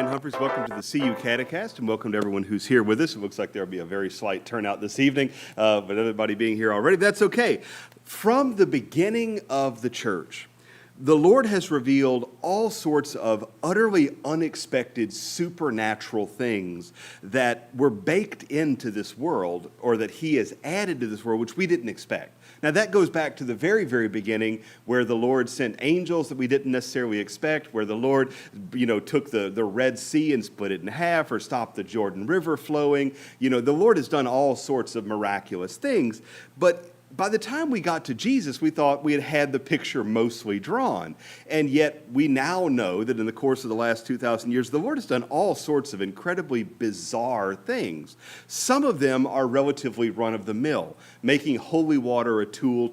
Humphries. Welcome to the CU CateCast, and welcome to everyone who's here with us. It looks like there'll be a very slight turnout this evening, but everybody being here already, that's okay. From the beginning of the church, the Lord has revealed all sorts of utterly unexpected supernatural things that were baked into this world, or that He has added to this world, which we didn't expect. Now, that goes back to the very, very beginning, where the Lord sent angels that we didn't necessarily expect, where the Lord, took the Red Sea and split it in half, or stopped the Jordan River flowing. The Lord has done all sorts of miraculous things, but by the time we got to Jesus, we thought we had the picture mostly drawn. And yet we now know that in the course of the last 2,000 years, the Lord has done all sorts of incredibly bizarre things. Some of them are relatively run-of-the-mill. Making holy water a tool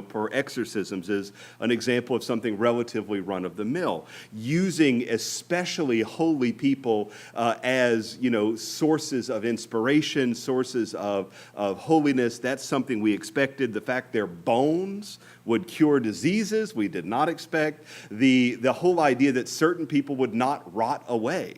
for exorcisms is an example of something relatively run-of-the-mill. Using especially holy people as sources of inspiration, sources of holiness, that's something we expected. The fact their bones would cure diseases, we did not expect. The whole idea that certain people would not rot away,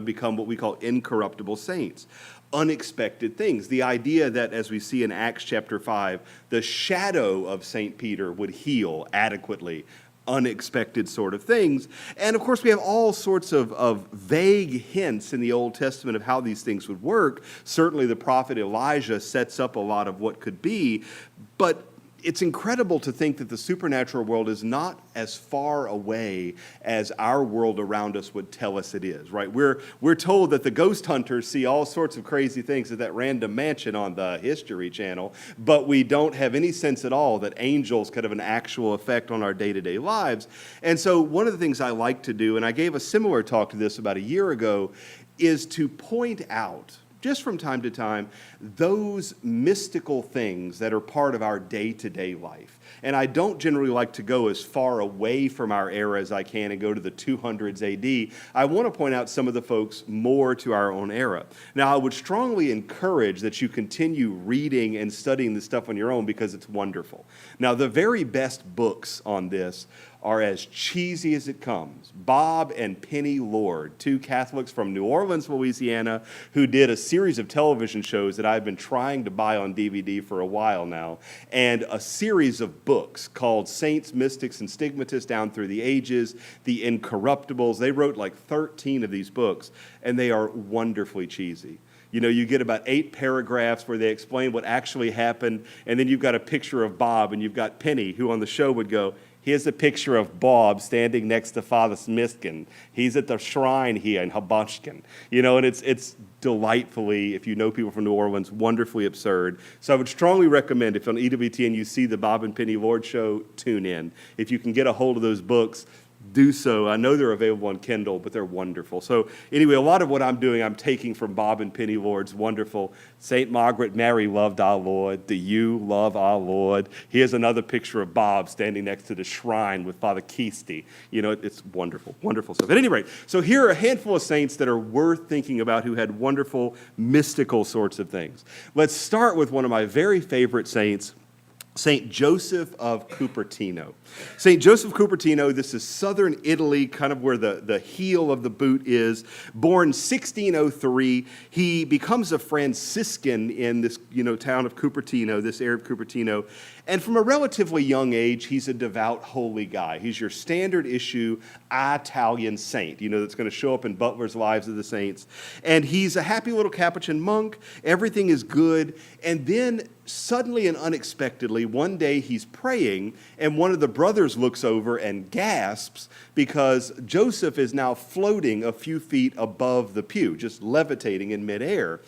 become what we call incorruptible saints. Unexpected things. The idea that, as we see in Acts chapter 5, the shadow of St. Peter would heal adequately. Unexpected sort of things. And of course, we have all sorts of vague hints in the Old Testament of how these things would work. Certainly the prophet Elijah sets up a lot of what could be, but it's incredible to think that the supernatural world is not as far away as our world around us would tell us it is, right? We're told that the ghost hunters see all sorts of crazy things at that random mansion on the History Channel, but we don't have any sense at all that angels could have an actual effect on our day-to-day lives. And so one of the things I like to do, and I gave a similar talk to this about a year ago, is to point out, just from time to time, those mystical things that are part of our day-to-day life. And I don't generally like to go as far away from our era as I can and go to the 200s AD. I want to point out some of the folks more to our own era. Now, I would strongly encourage that you continue reading and studying this stuff on your own, because it's wonderful. Now, the very best books on this are as cheesy as it comes. Bob and Penny Lord, two Catholics from New Orleans, Louisiana, who did a series of television shows that I've been trying to buy on DVD for a while now, and a series of books called Saints, Mystics, and Stigmatists Down Through the Ages, The Incorruptibles. They wrote like 13 of these books, and they are wonderfully cheesy. You get about 8 paragraphs where they explain what actually happened, and then you've got a picture of Bob, and you've got Penny, who on the show would go, "Here's a picture of Bob standing next to Father Smiskin. He's at the shrine here in Habushkin." And it's delightfully, if you know people from New Orleans, wonderfully absurd. So I would strongly recommend, if on EWTN you see the Bob and Penny Lord show, tune in. If you can get a hold of those books, do so. I know they're available on Kindle, but they're wonderful. So anyway, a lot of what I'm doing, I'm taking from Bob and Penny Lord's wonderful St. Margaret Mary loved our Lord. Do you love our Lord? Here's another picture of Bob standing next to the shrine with Father Keasty. It's wonderful, wonderful stuff. At any rate, so here are a handful of saints that are worth thinking about who had wonderful, mystical sorts of things. Let's start with one of my very favorite saints, St. Joseph of Cupertino. St. Joseph of Cupertino, this is southern Italy, kind of where the heel of the boot is. Born 1603, he becomes a Franciscan in this town of Cupertino, this area of Cupertino. And from a relatively young age, he's a devout, holy guy. He's your standard issue Italian saint, that's going to show up in Butler's Lives of the Saints. And he's a happy little Capuchin monk. Everything is good. And then suddenly and unexpectedly, one day he's praying, and one of the brothers looks over and gasps because Joseph is now floating a few feet above the pew, just levitating in midair.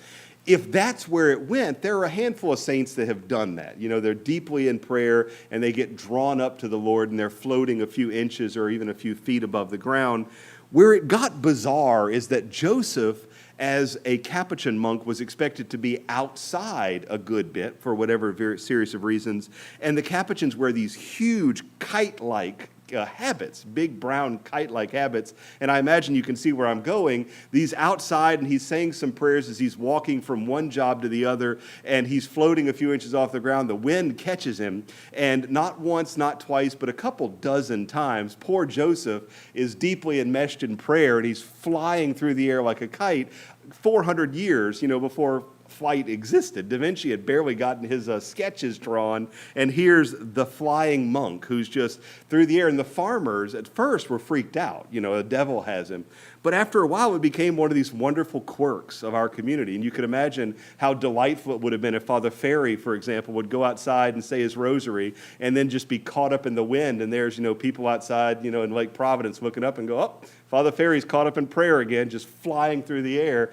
If that's where it went, there are a handful of saints that have done that. They're deeply in prayer, and they get drawn up to the Lord, and they're floating a few inches or even a few feet above the ground. Where it got bizarre is that Joseph, as a Capuchin monk, was expected to be outside a good bit for whatever series of reasons. And the Capuchins wear these huge kite-like habits, big brown kite-like habits. And I imagine you can see where I'm going. He's outside and he's saying some prayers as he's walking from one job to the other, and he's floating a few inches off the ground. The wind catches him, and not once, not twice, but a couple dozen times, poor Joseph is deeply enmeshed in prayer, and he's flying through the air like a kite 400 years, before flight existed. Da Vinci had barely gotten his sketches drawn, and here's the flying monk who's just through the air. And the farmers at first were freaked out. The devil has him. But after a while, it became one of these wonderful quirks of our community. And you can imagine how delightful it would have been if Father Ferry, for example, would go outside and say his rosary and then just be caught up in the wind. And there's, people outside, in Lake Providence looking up and go, oh, Father Ferry's caught up in prayer again, just flying through the air.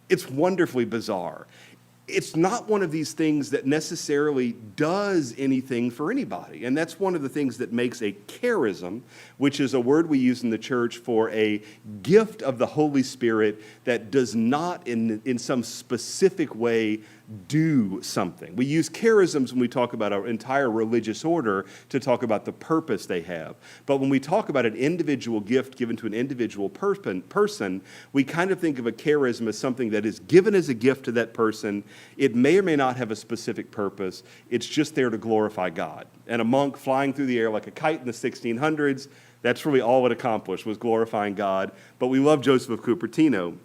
It's wonderfully bizarre. It's not one of these things that necessarily does anything for anybody. And that's one of the things that makes a charism, which is a word we use in the church for a gift of the Holy Spirit that does not in some specific way do something. We use charisms when we talk about our entire religious order to talk about the purpose they have. But when we talk about an individual gift given to an individual person, we kind of think of a charism as something that is given as a gift to that person. It may or may not have a specific purpose. It's just there to glorify God. And a monk flying through the air like a kite in the 1600s, that's really all it accomplished, was glorifying God. But we love Joseph of Cupertino.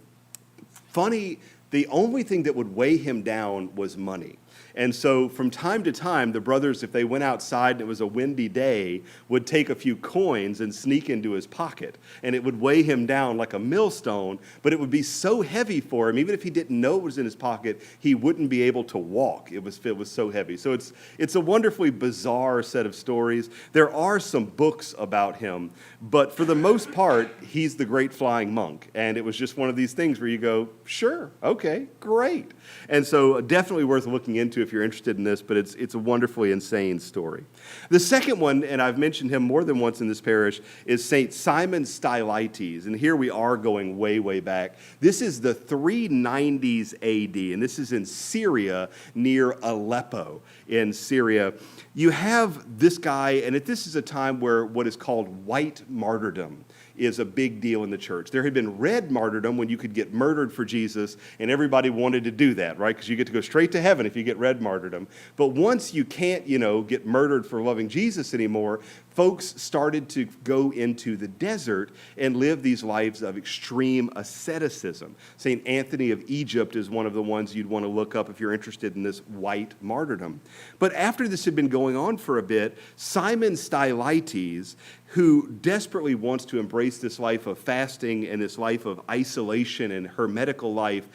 Funny, the only thing that would weigh him down was money. And so from time to time, the brothers, if they went outside and it was a windy day, would take a few coins and sneak into his pocket. And it would weigh him down like a millstone, but it would be so heavy for him, even if he didn't know it was in his pocket, he wouldn't be able to walk. It was so heavy. So it's a wonderfully bizarre set of stories. There are some books about him, but for the most part, he's the great flying monk. And it was just one of these things where you go, sure, okay, great. And so definitely worth looking into if you're interested in this, but it's a wonderfully insane story. The second one, and I've mentioned him more than once in this parish, is St. Simon Styleitis. And here we are going way, way back. This is the 390s AD, and this is in Syria near Aleppo in Syria. You have this guy, and this is a time where what is called white martyrdom is a big deal in the church. There had been red martyrdom when you could get murdered for Jesus, and everybody wanted to do that, right? Because you get to go straight to heaven if you get red martyrdom. But once you can't, get murdered for loving Jesus anymore, folks started to go into the desert and live these lives of extreme asceticism. St. Anthony of Egypt is one of the ones you'd want to look up if you're interested in this white martyrdom. But after this had been going on for a bit, Simon Styleitis, who desperately wants to embrace this life of fasting and this life of isolation and hermetical life,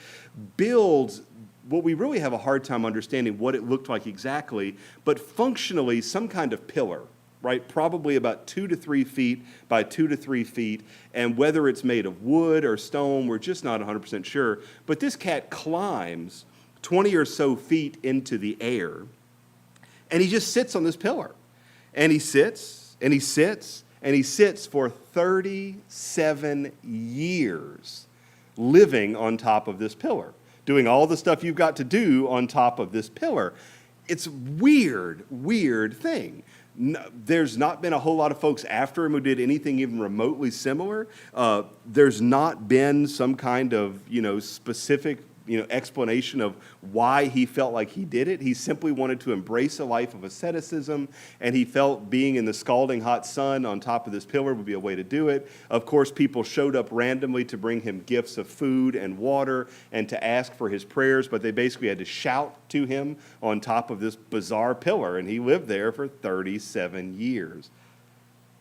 builds what we really have a hard time understanding what it looked like exactly, but functionally some kind of pillar, right? Probably about 2 to 3 feet by 2 to 3 feet, and whether it's made of wood or stone, we're just not 100% sure. But this cat climbs 20 or so feet into the air, and he just sits on this pillar. And he sits, and he sits, and he sits for 37 years living on top of this pillar, doing all the stuff you've got to do on top of this pillar. It's a weird, weird thing. There's not been a whole lot of folks after him who did anything even remotely similar. There's not been some kind of, specific, explanation of why he felt like he did it. He simply wanted to embrace a life of asceticism, and he felt being in the scalding hot sun on top of this pillar would be a way to do it. Of course, people showed up randomly to bring him gifts of food and water and to ask for his prayers, but they basically had to shout to him on top of this bizarre pillar, and he lived there for 37 years.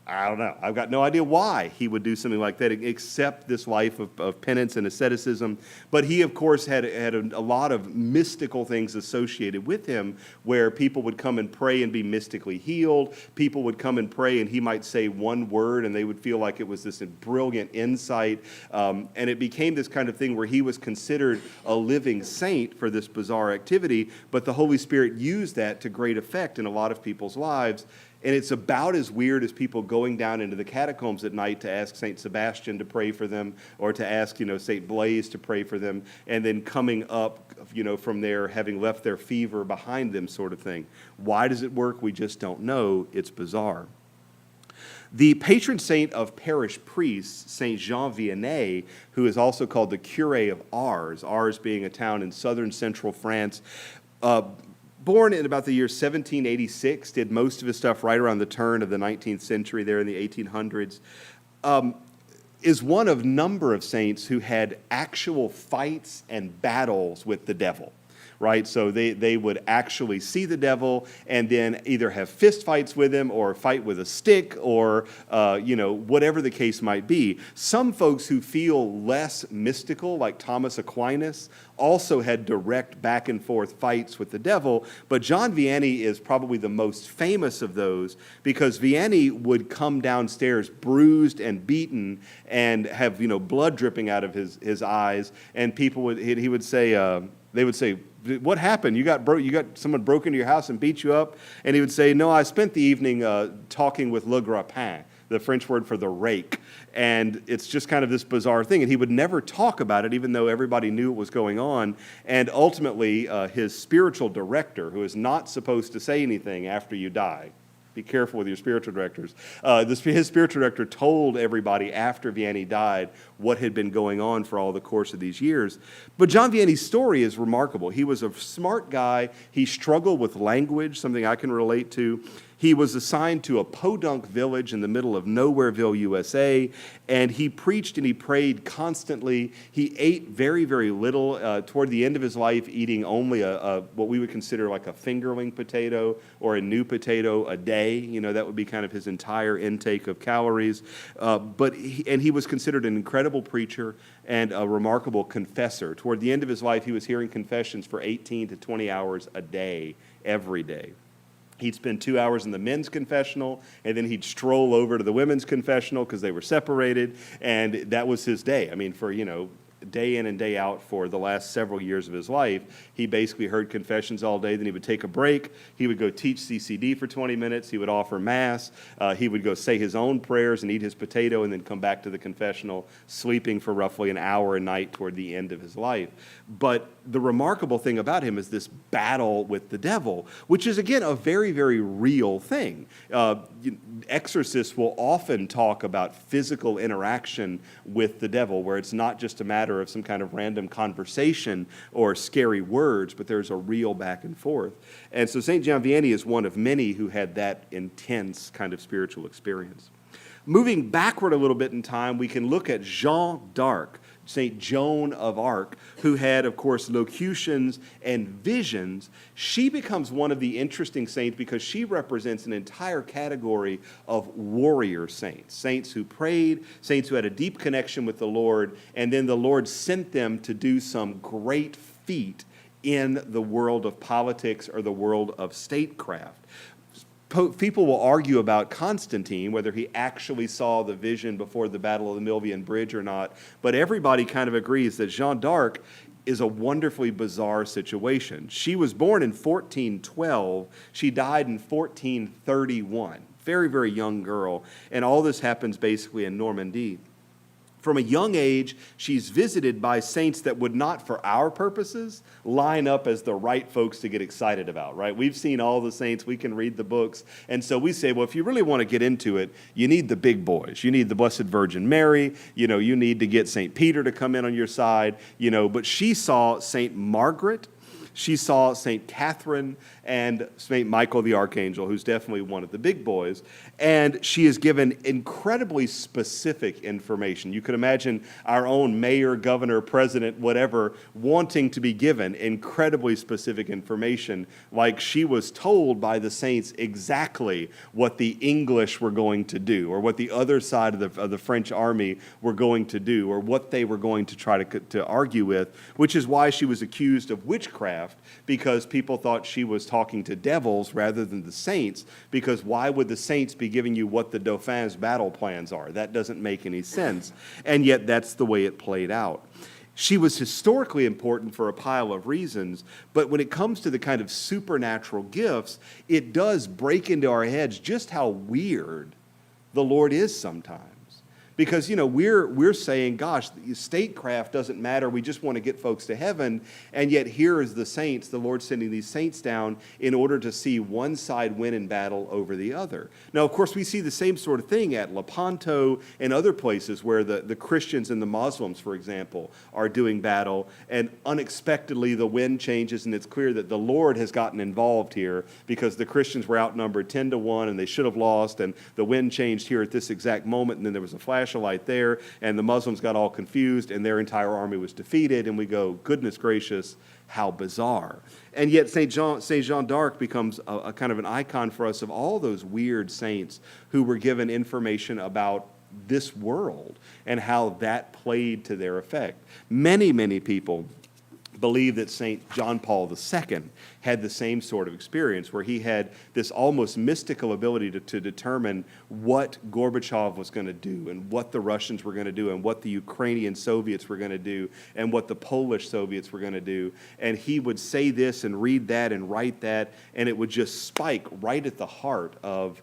I don't know. I've got no idea why he would do something like that, except this life of penance and asceticism. But he, of course, had a lot of mystical things associated with him, where people would come and pray and be mystically healed. People would come and pray, and he might say one word, and they would feel like it was this brilliant insight. And it became this kind of thing where he was considered a living saint for this bizarre activity, but the Holy Spirit used that to great effect in a lot of people's lives. And it's about as weird as people going down into the catacombs at night to ask St. Sebastian to pray for them, or to ask, St. Blaise to pray for them, and then coming up, from there, having left their fever behind them, sort of thing. Why does it work? We just don't know. It's bizarre. The patron saint of parish priests, Saint Jean Vianney, who is also called the Curé of Ars, Ars being a town in southern central France, born in about the year 1786, did most of his stuff right around the turn of the 19th century there in the 1800s, is one of a number of saints who had actual fights and battles with the devil. Right, so they would actually see the devil and then either have fist fights with him or fight with a stick or, whatever the case might be. Some folks who feel less mystical, like Thomas Aquinas, also had direct back and forth fights with the devil, but John Vianney is probably the most famous of those because Vianney would come downstairs bruised and beaten and have, blood dripping out of his eyes, and he would say, they would say, "What happened? You got someone broke into your house and beat you up?" And he would say, "No, I spent the evening talking with le grappin," the French word for the rake. And it's just kind of this bizarre thing. And he would never talk about it, even though everybody knew what was going on. And ultimately, his spiritual director, who is not supposed to say anything after you die, be careful with your spiritual directors. His spiritual director told everybody after Vianney died what had been going on for all the course of these years. But John Vianney's story is remarkable. He was a smart guy. He struggled with language, something I can relate to. He was assigned to a podunk village in the middle of Nowhereville, USA, and he preached and he prayed constantly. He ate very, very little. Toward the end of his life, eating only what we would consider like a fingerling potato or a new potato a day. That would be kind of his entire intake of calories. But he was considered an incredible preacher and a remarkable confessor. Toward the end of his life, he was hearing confessions for 18 to 20 hours a day, every day. He'd spend 2 hours in the men's confessional, and then he'd stroll over to the women's confessional because they were separated, and that was his day. I mean, for, day in and day out for the last several years of his life, he basically heard confessions all day. Then he would take a break. He would go teach CCD for 20 minutes. He would offer Mass. He would go say his own prayers and eat his potato and then come back to the confessional, sleeping for roughly an hour a night toward the end of his life. But the remarkable thing about him is this battle with the devil, which is, again, a very, very real thing. Exorcists will often talk about physical interaction with the devil, where it's not just a matter of some kind of random conversation or scary words, but there's a real back and forth. And so St. John Vianney is one of many who had that intense kind of spiritual experience. Moving backward a little bit in time, we can look at Jeanne d'Arc, St. Joan of Arc, who had, of course, locutions and visions. She becomes one of the interesting saints because she represents an entire category of warrior saints, saints who prayed, saints who had a deep connection with the Lord, and then the Lord sent them to do some great feat in the world of politics or the world of statecraft. People will argue about Constantine, whether he actually saw the vision before the Battle of the Milvian Bridge or not, but everybody kind of agrees that Jeanne d'Arc is a wonderfully bizarre situation. She was born in 1412. She died in 1431. Very, very young girl, and all this happens basically in Normandy. From a young age, she's visited by saints that would not, for our purposes, line up as the right folks to get excited about, right? We've seen all the saints. We can read the books. And so we say, well, if you really want to get into it, you need the big boys. You need the Blessed Virgin Mary. You need to get St. Peter to come in on your side. But she saw St. Margaret. She saw St. Catherine and St. Michael the Archangel, who's definitely one of the big boys. And she is given incredibly specific information. You could imagine our own mayor, governor, president, whatever, wanting to be given incredibly specific information, like she was told by the saints exactly what the English were going to do, or what the other side of the French army were going to do, or what they were going to try to argue with, which is why she was accused of witchcraft, because people thought she was talking to devils rather than the saints, because why would the saints be giving you what the Dauphin's battle plans are? That doesn't make any sense. And yet that's the way it played out. She was historically important for a pile of reasons, but when it comes to the kind of supernatural gifts, it does break into our heads just how weird the Lord is sometimes. because, we're saying, gosh, statecraft doesn't matter. We just want to get folks to heaven. And yet here is the saints, the Lord sending these saints down in order to see one side win in battle over the other. Now, of course, we see the same sort of thing at Lepanto and other places where the Christians and the Muslims, for example, are doing battle, and unexpectedly the wind changes, and it's clear that the Lord has gotten involved here because the Christians were outnumbered 10-1 and they should have lost, and the wind changed here at this exact moment, and then there was a flash of light there, and the Muslims got all confused, and their entire army was defeated, and we go, goodness gracious, how bizarre. And yet Saint Jean d'Arc becomes a kind of an icon for us of all those weird saints who were given information about this world and how that played to their effect. Many, many people believe that St. John Paul II had the same sort of experience where he had this almost mystical ability to determine what Gorbachev was going to do and what the Russians were going to do and what the Ukrainian Soviets were going to do and what the Polish Soviets were going to do. And he would say this and read that and write that, and it would just spike right at the heart of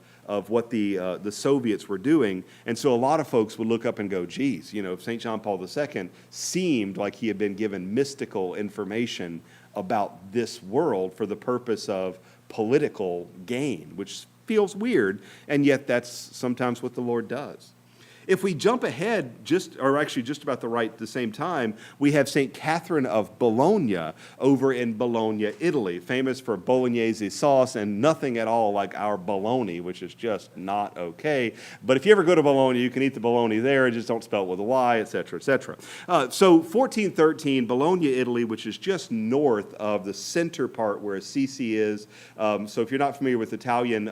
what the Soviets were doing. And so a lot of folks would look up and go, geez, St. John Paul II seemed like he had been given mystical information about this world for the purpose of political gain, which feels weird, and yet that's sometimes what the Lord does. If we jump ahead just about the same time, we have St. Catherine of Bologna over in Bologna, Italy, famous for bolognese sauce and nothing at all like our bologna, which is just not okay. But if you ever go to Bologna, you can eat the bologna there, just don't spell it with a Y, et cetera, et cetera. So 1413, Bologna, Italy, which is just north of the center part where Assisi is. So if you're not familiar with Italian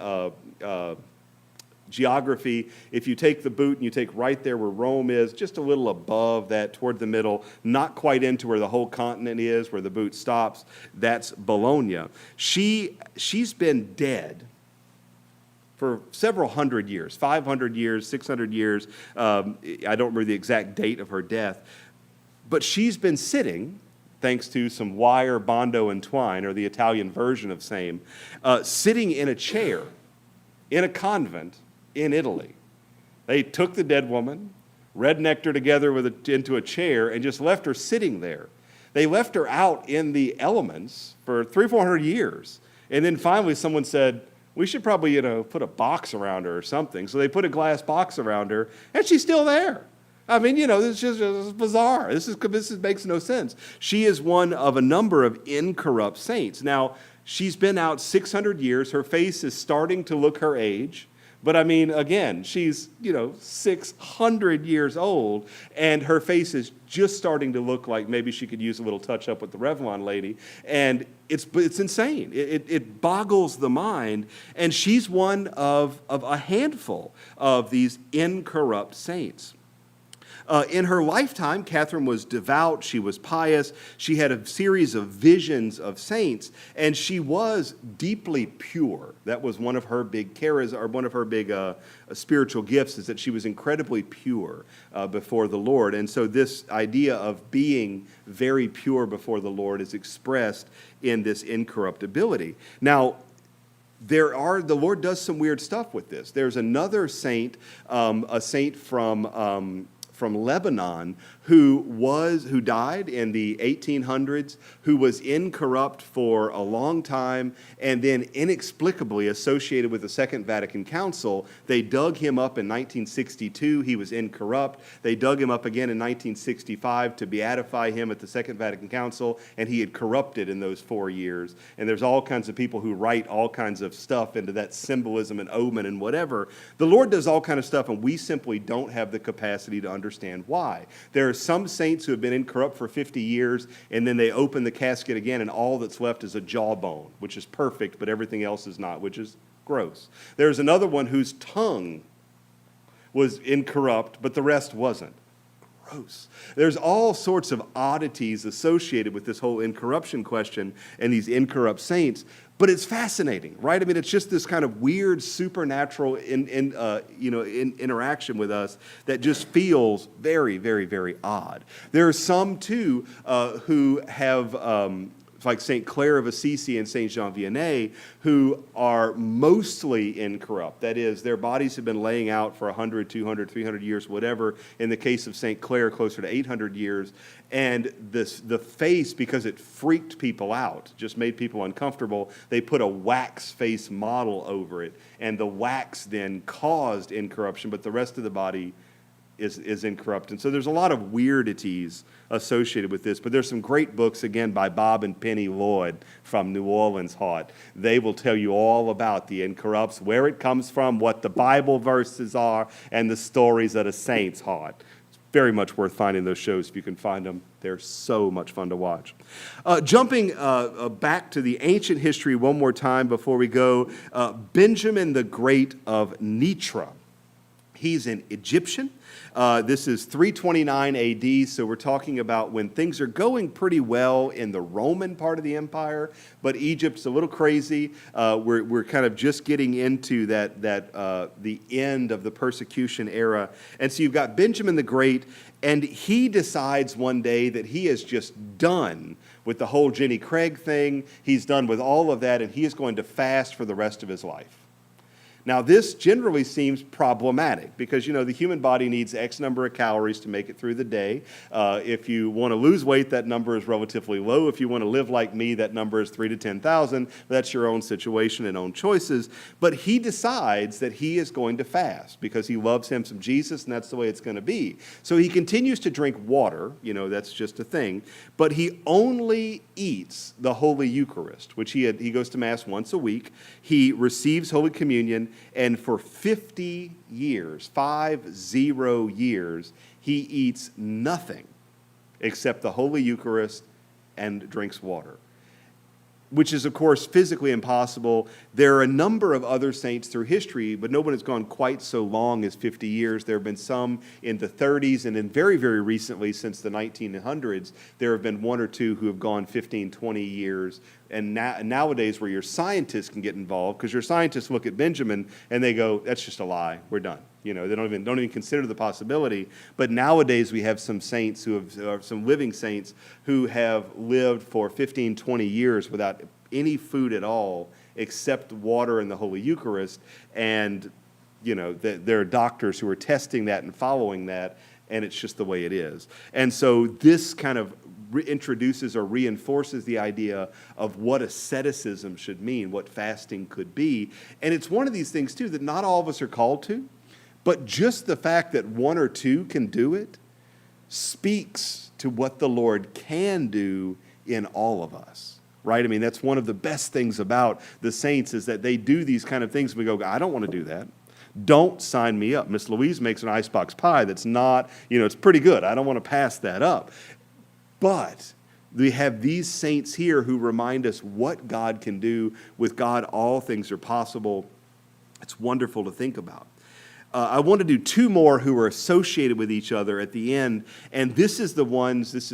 geography, if you take the boot and you take right there where Rome is, just a little above that toward the middle, not quite into where the whole continent is, where the boot stops, that's Bologna. She's been dead for several hundred years, 500 years, 600 years. I don't remember the exact date of her death, but she's been sitting, thanks to some wire, bondo, and twine, or the Italian version of same, sitting in a chair in a convent in Italy. They took the dead woman, rednecked her together into a chair, and just left her sitting there. They left her out in the elements for 300-400 years. And then finally someone said, we should probably, put a box around her or something. So they put a glass box around her, and she's still there. I mean, this is just bizarre. This makes no sense. She is one of a number of incorrupt saints. Now, she's been out 600 years. Her face is starting to look her age. But I mean, again, she's, 600 years old, and her face is just starting to look like maybe she could use a little touch up with the Revlon lady. And it's insane. It boggles the mind. And she's one of a handful of these incorrupt saints. In her lifetime, Catherine was devout, she was pious, she had a series of visions of saints, and she was deeply pure. That was one of her big spiritual gifts, is that she was incredibly pure before the Lord. And so this idea of being very pure before the Lord is expressed in this incorruptibility. Now, the Lord does some weird stuff with this. There's another saint, a saint from Lebanon who died in the 1800s, who was incorrupt for a long time, and then inexplicably associated with the Second Vatican Council. They dug him up in 1962. He was incorrupt. They dug him up again in 1965 to beatify him at the Second Vatican Council, and he had corrupted in those 4 years. And there's all kinds of people who write all kinds of stuff into that symbolism and omen and whatever. The Lord does all kinds of stuff, and we simply don't have the capacity to understand why. There are some saints who have been incorrupt for 50 years, and then they open the casket again, and all that's left is a jawbone, which is perfect, but everything else is not, which is gross. There's another one whose tongue was incorrupt, but the rest wasn't. Gross. There's all sorts of oddities associated with this whole incorruption question and these incorrupt saints, but it's fascinating, right? I mean, it's just this kind of weird supernatural interaction with us that just feels very, very, very odd. There are some too who have like St. Clare of Assisi and St. Jean Vianney, who are mostly incorrupt. That is, their bodies have been laying out for 100, 200, 300 years, whatever. In the case of St. Clare, closer to 800 years. And the face, because it freaked people out, just made people uncomfortable, they put a wax face model over it. And the wax then caused incorruption, but the rest of the body is incorrupt. And so there's a lot of weirdities associated with this, but there's some great books, again, by Bob and Penny Lloyd from New Orleans Heart. They will tell you all about the incorrupts, where it comes from, what the Bible verses are, and the stories of the saints' heart. It's very much worth finding those shows if you can find them. They're so much fun to watch. Jumping back to the ancient history one more time before we go, Benjamin the Great of Nitra. He's an Egyptian. This is 329 AD, so we're talking about when things are going pretty well in the Roman part of the empire, but Egypt's a little crazy. We're kind of just getting into the end of the persecution era. And so you've got Benjamin the Great, and he decides one day that he is just done with the whole Jenny Craig thing. He's done with all of that, and he is going to fast for the rest of his life. Now, this generally seems problematic because, the human body needs X number of calories to make it through the day. If you want to lose weight, that number is relatively low. If you want to live like me, that number is 3,000 to 10,000. That's your own situation and own choices. But he decides that he is going to fast because he loves him some Jesus, and that's the way it's going to be. So he continues to drink water. That's just a thing. But he only eats the Holy Eucharist, which he goes to Mass once a week. He receives Holy Communion. And for 50 years, 50 years, he eats nothing except the Holy Eucharist and drinks water, which is, of course, physically impossible. There are a number of other saints through history, but no one has gone quite so long as 50 years. There have been some in the 30s, and then very, very recently, since the 1900s, there have been one or two who have gone 15, 20 years. And nowadays, where your scientists can get involved, because your scientists look at Benjamin and they go, that's just a lie, we're done. They don't even consider the possibility. But nowadays, we have some saints some living saints who have lived for 15, 20 years without any food at all except water and the Holy Eucharist. And, there are doctors who are testing that and following that, and it's just the way it is. And so this kind of introduces or reinforces the idea of what asceticism should mean, what fasting could be. And it's one of these things, too, that not all of us are called to, but just the fact that one or two can do it speaks to what the Lord can do in all of us, right? I mean, that's one of the best things about the saints is that they do these kind of things. And we go, I don't want to do that. Don't sign me up. Miss Louise makes an icebox pie that's not, it's pretty good. I don't want to pass that up. But we have these saints here who remind us what God can do. With God, all things are possible. It's wonderful to think about. I want to do two more who are associated with each other at the end. And this is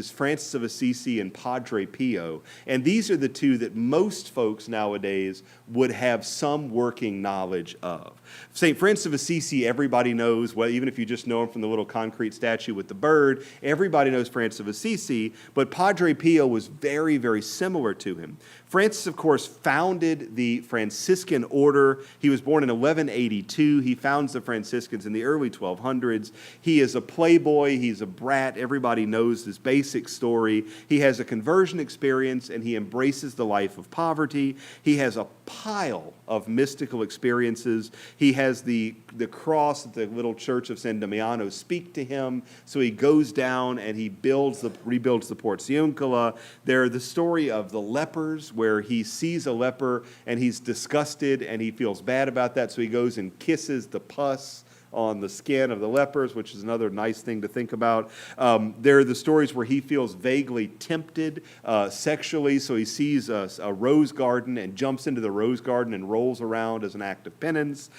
Francis of Assisi and Padre Pio. And these are the two that most folks nowadays would have some working knowledge of. St. Francis of Assisi, everybody knows, well, even if you just know him from the little concrete statue with the bird, everybody knows Francis of Assisi. But Padre Pio was very, very similar to him. Francis, of course, founded the Franciscan order. He was born in 1182. He founds the Franciscans in the early 1200s. He is a playboy. He's a brat. Everybody knows this basic story. He has a conversion experience, and he embraces the life of poverty. He has a pile of mystical experiences. He has the cross at the little church of San Damiano speak to him. So he goes down and he rebuilds the Portiuncula. There, the story of the lepers, where he sees a leper and he's disgusted and he feels bad about that. So he goes and kisses the pus on the skin of the lepers, which is another nice thing to think about. There are the stories where he feels vaguely tempted sexually, so he sees a rose garden and jumps into the rose garden and rolls around as an act of penance,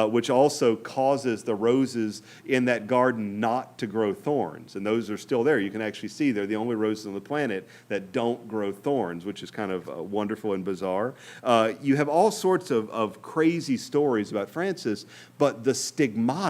which also causes the roses in that garden not to grow thorns. And those are still there. You can actually see they're the only roses on the planet that don't grow thorns, which is kind of wonderful and bizarre. You have all sorts of crazy stories about Francis, but the Stigmata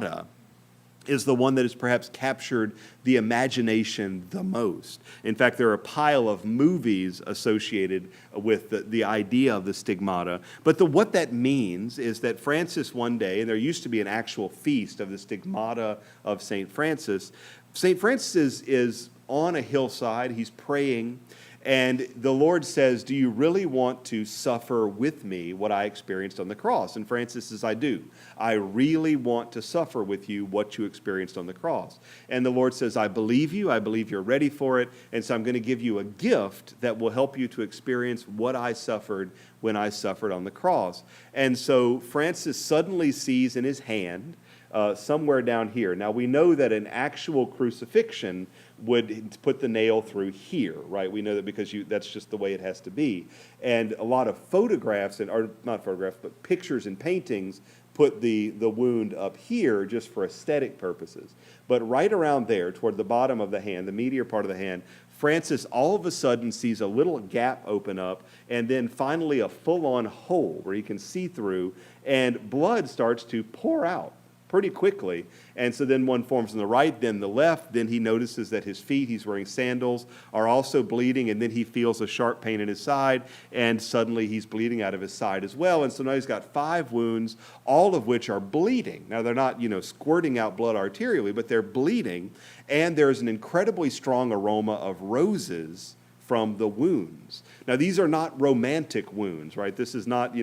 is the one that has perhaps captured the imagination the most. In fact, there are a pile of movies associated with the idea of the stigmata. But what that means is that Francis one day, and there used to be an actual feast of the stigmata of St. Francis. St. Francis is on a hillside, he's praying, and the Lord says, do you really want to suffer with me what I experienced on the cross? And Francis says, I do. I really want to suffer with you what you experienced on the cross. And the Lord says, I believe you. I believe you're ready for it. And so I'm going to give you a gift that will help you to experience what I suffered when I suffered on the cross. And so Francis suddenly sees in his hand, somewhere down here. Now, we know that an actual crucifixion would put the nail through here, right? We know that because that's just the way it has to be. And a lot of photographs, or not photographs, but pictures and paintings put the wound up here just for aesthetic purposes. But right around there, toward the bottom of the hand, the medial part of the hand, Francis all of a sudden sees a little gap open up, and then finally a full-on hole where he can see through, and blood starts to pour out pretty quickly. And so then one forms on the right, then the left. Then he notices that his feet, he's wearing sandals, are also bleeding. And then he feels a sharp pain in his side. And suddenly he's bleeding out of his side as well. And so now he's got 5 wounds, all of which are bleeding. Now they're not, squirting out blood arterially, but they're bleeding. And there's an incredibly strong aroma of roses from the wounds. Now, these are not romantic wounds, right? This is not,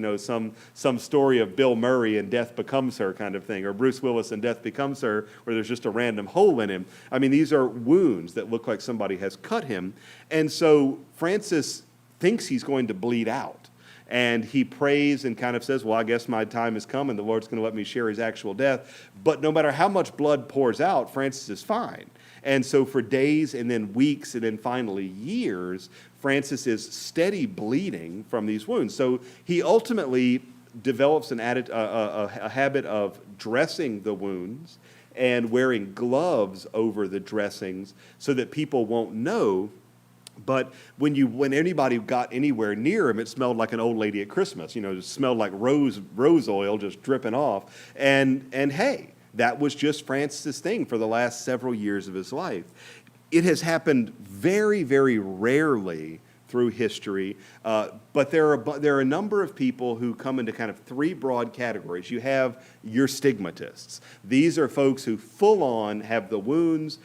some story of Bill Murray and Death Becomes Her kind of thing, or Bruce Willis and Death Becomes Her, where there's just a random hole in him. I mean, these are wounds that look like somebody has cut him. And so Francis thinks he's going to bleed out. And he prays and kind of says, well, I guess my time has come and the Lord's going to let me share his actual death. But no matter how much blood pours out, Francis is fine. And so for days and then weeks and then finally years, Francis is steady bleeding from these wounds. So he ultimately develops a habit of dressing the wounds and wearing gloves over the dressings so that people won't know. But when anybody got anywhere near him, it smelled like an old lady at Christmas. It smelled like rose oil just dripping off. And hey, that was just Francis' thing for the last several years of his life. It has happened very, very rarely through history, but there are a number of people who come into kind of 3 broad categories. You have your stigmatists. These are folks who full on have the wounds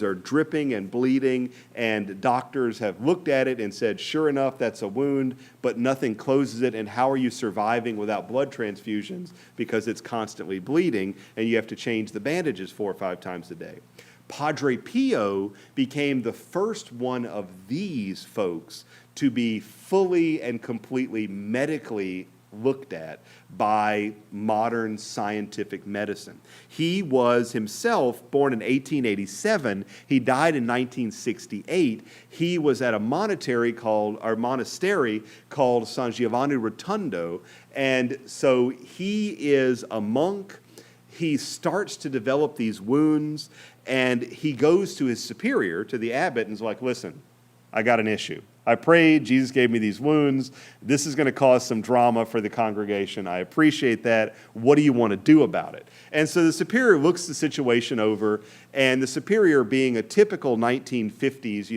are dripping and bleeding, and doctors have looked at it and said, sure enough, that's a wound, but nothing closes it, and how are you surviving without blood transfusions because it's constantly bleeding, and you have to change the bandages 4 or 5 times a day. Padre Pio became the first one of these folks to be fully and completely medically looked at by modern scientific medicine. He was himself born in 1887. He died in 1968. He was at a monastery called San Giovanni Rotondo. And so he is a monk. He starts to develop these wounds, and he goes to his superior, to the abbot, and is like, listen, I got an issue. I prayed, Jesus gave me these wounds. This is going to cause some drama for the congregation. I appreciate that. What do you want to do about it? And so the superior looks the situation over, and the superior, being a typical 1950s,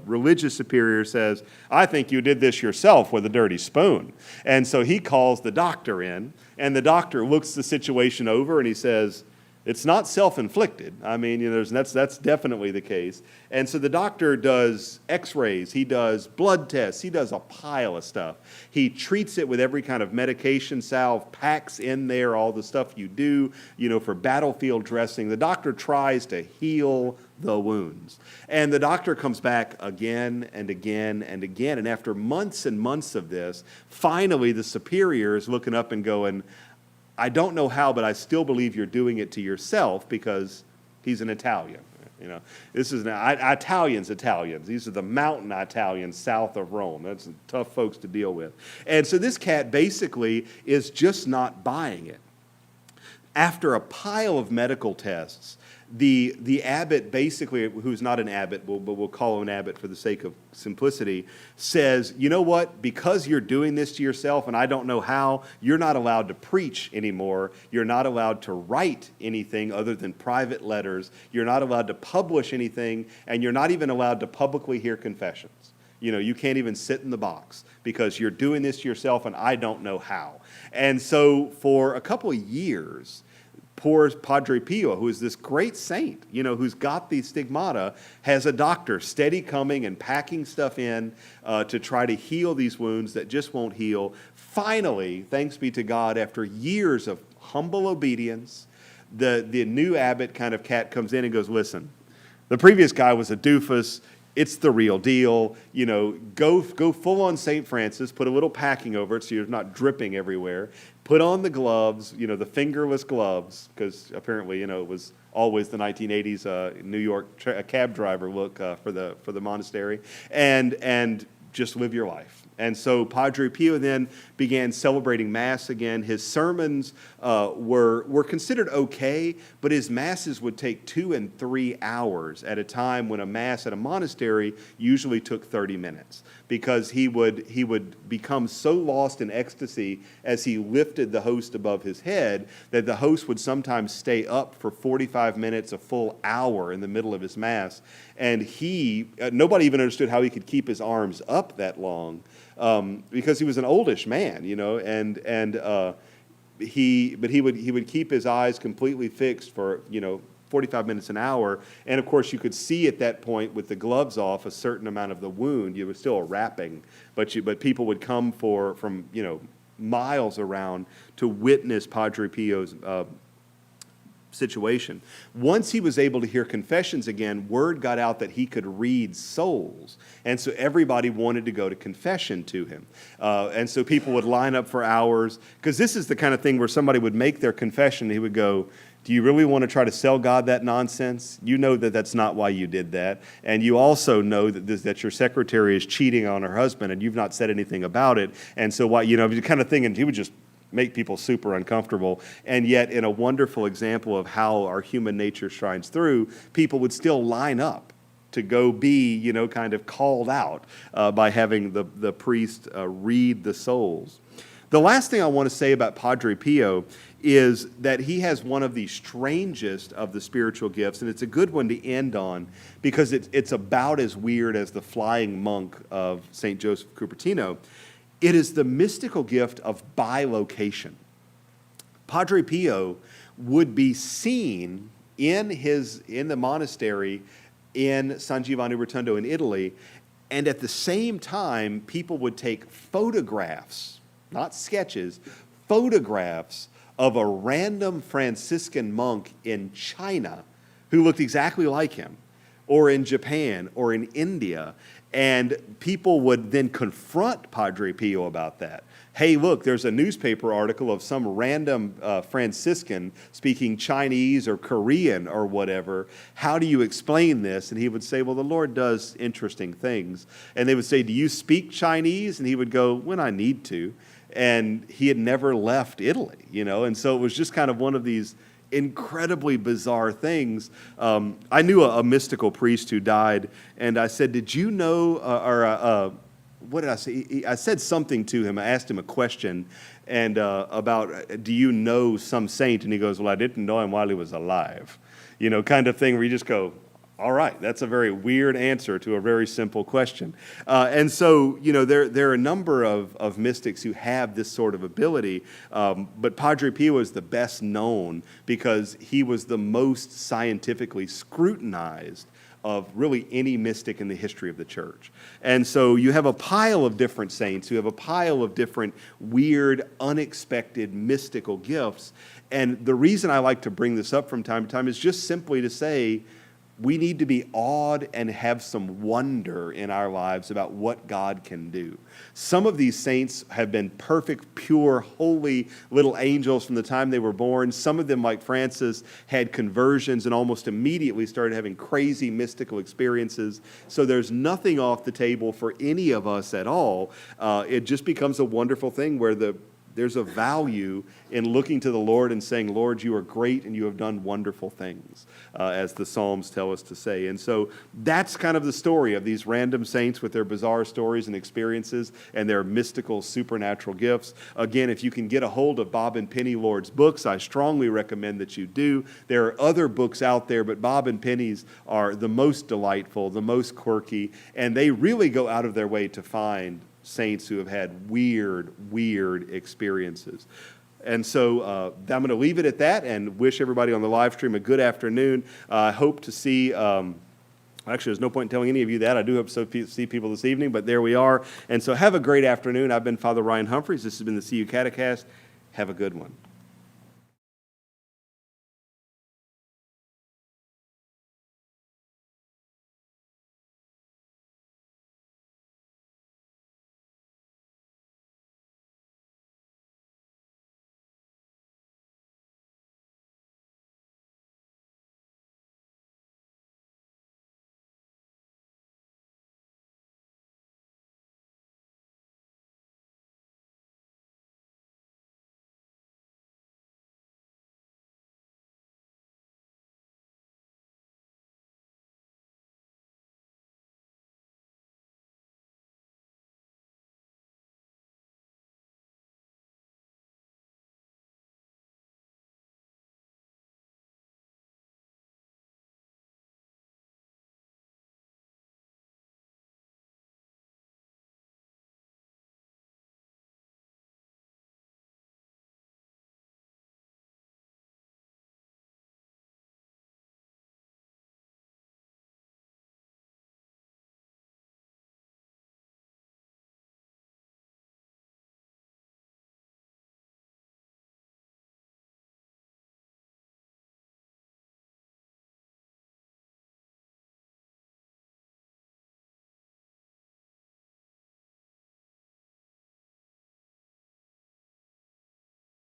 religious superior, says, I think you did this yourself with a dirty spoon. And so he calls the doctor in, and the doctor looks the situation over, and he says, it's not self-inflicted. I mean, that's definitely the case. And so the doctor does x-rays, he does blood tests, he does a pile of stuff. He treats it with every kind of medication, salve, packs in there all the stuff you do, for battlefield dressing. The doctor tries to heal the wounds. And the doctor comes back again and again and again. And after months and months of this, finally the superior is looking up and going, I don't know how, but I still believe you're doing it to yourself, because he's an Italian. This is Italians. These are the mountain Italians south of Rome. That's tough folks to deal with. And so this cat basically is just not buying it. After a pile of medical tests, the abbot, basically, who's not an abbot, but we'll call him an abbot for the sake of simplicity, says, you know what, because you're doing this to yourself and I don't know how, you're not allowed to preach anymore. You're not allowed to write anything other than private letters. You're not allowed to publish anything, and you're not even allowed to publicly hear confessions. You know, you can't even sit in the box because you're doing this to yourself and I don't know how. And so for a couple of years, poor Padre Pio, who is this great saint, you know, who's got these stigmata, has a doctor steady coming and packing stuff in to try to heal these wounds that just won't heal. Finally, thanks be to God, after years of humble obedience, the new abbot kind of cat comes in and goes, listen, the previous guy was a doofus. It's the real deal. You know, go full on St. Francis, put a little packing over it so you're not dripping everywhere. Put on the gloves, you know, the fingerless gloves, because apparently, you know, it was always the 1980s New York cab driver look for the monastery, and just live your life. And so Padre Pio then began celebrating Mass again. His sermons were considered okay, but his Masses would take 2 and 3 hours at a time when a Mass at a monastery usually took 30 minutes, because he would become so lost in ecstasy as he lifted the host above his head that the host would sometimes stay up for 45 minutes, a full hour in the middle of his Mass. And nobody even understood how he could keep his arms up that long. Because he was an oldish man, you know, but he would keep his eyes completely fixed for, you know, 45 minutes an hour. And of course, you could see at that point with the gloves off a certain amount of the wound. You was still a wrapping, but people would come from you know, miles around to witness Padre Pio's situation. Once he was able to hear confessions again, word got out that he could read souls. And so everybody wanted to go to confession to him. And so people would line up for hours, because this is the kind of thing where somebody would make their confession and he would go, do you really want to try to sell God that nonsense? You know that that's not why you did that. And you also know that your secretary is cheating on her husband and you've not said anything about it. And so why, you know, the kind of thing, and he would just make people super uncomfortable. And yet, in a wonderful example of how our human nature shines through, people would still line up to go be, you know, kind of called out by having the priest read the souls. The last thing I want to say about Padre Pio is that he has one of the strangest of the spiritual gifts, and it's a good one to end on because it's about as weird as the flying monk of St. Joseph Cupertino. It is the mystical gift of bilocation. Padre Pio would be seen in the monastery in San Giovanni Rotondo in Italy, and at the same time, people would take photographs, not sketches, photographs of a random Franciscan monk in China who looked exactly like him, or in Japan, or in India. And people would then confront Padre Pio about that. Hey, look, there's a newspaper article of some random Franciscan speaking Chinese or Korean or whatever. How do you explain this? And he would say, well, the Lord does interesting things. And they would say, do you speak Chinese? And he would go, when I need to. And he had never left Italy, you know. And so it was just kind of one of these incredibly bizarre things. I knew a mystical priest who died, and I said, did you know, what did I say? I said something to him. I asked him a question and about, do you know some saint? And he goes, well, I didn't know him while he was alive. You know, kind of thing where you just go, all right, that's a very weird answer to a very simple question. And so, you know, there are a number of mystics who have this sort of ability, but Padre Pio is the best known because he was the most scientifically scrutinized of really any mystic in the history of the church. And so you have a pile of different saints, you have a pile of different weird, unexpected, mystical gifts. And the reason I like to bring this up from time to time is just simply to say, we need to be awed and have some wonder in our lives about what God can do. Some of these saints have been perfect, pure, holy little angels from the time they were born. Some of them, like Francis, had conversions and almost immediately started having crazy mystical experiences. So there's nothing off the table for any of us at all. It just becomes a wonderful thing where There's a value in looking to the Lord and saying, Lord, you are great and you have done wonderful things, as the Psalms tell us to say. And so that's kind of the story of these random saints with their bizarre stories and experiences and their mystical supernatural gifts. Again, if you can get a hold of Bob and Penny Lord's books, I strongly recommend that you do. There are other books out there, but Bob and Penny's are the most delightful, the most quirky, and they really go out of their way to find saints who have had weird experiences. And so I'm going to leave it at that and wish everybody on the live stream a good afternoon. I hope to see, actually there's no point in telling any of you that. I do hope to see people this evening, but there we are. And so have a great afternoon. I've been Father Ryan Humphries. This has been the CU CateCast. Have a good one.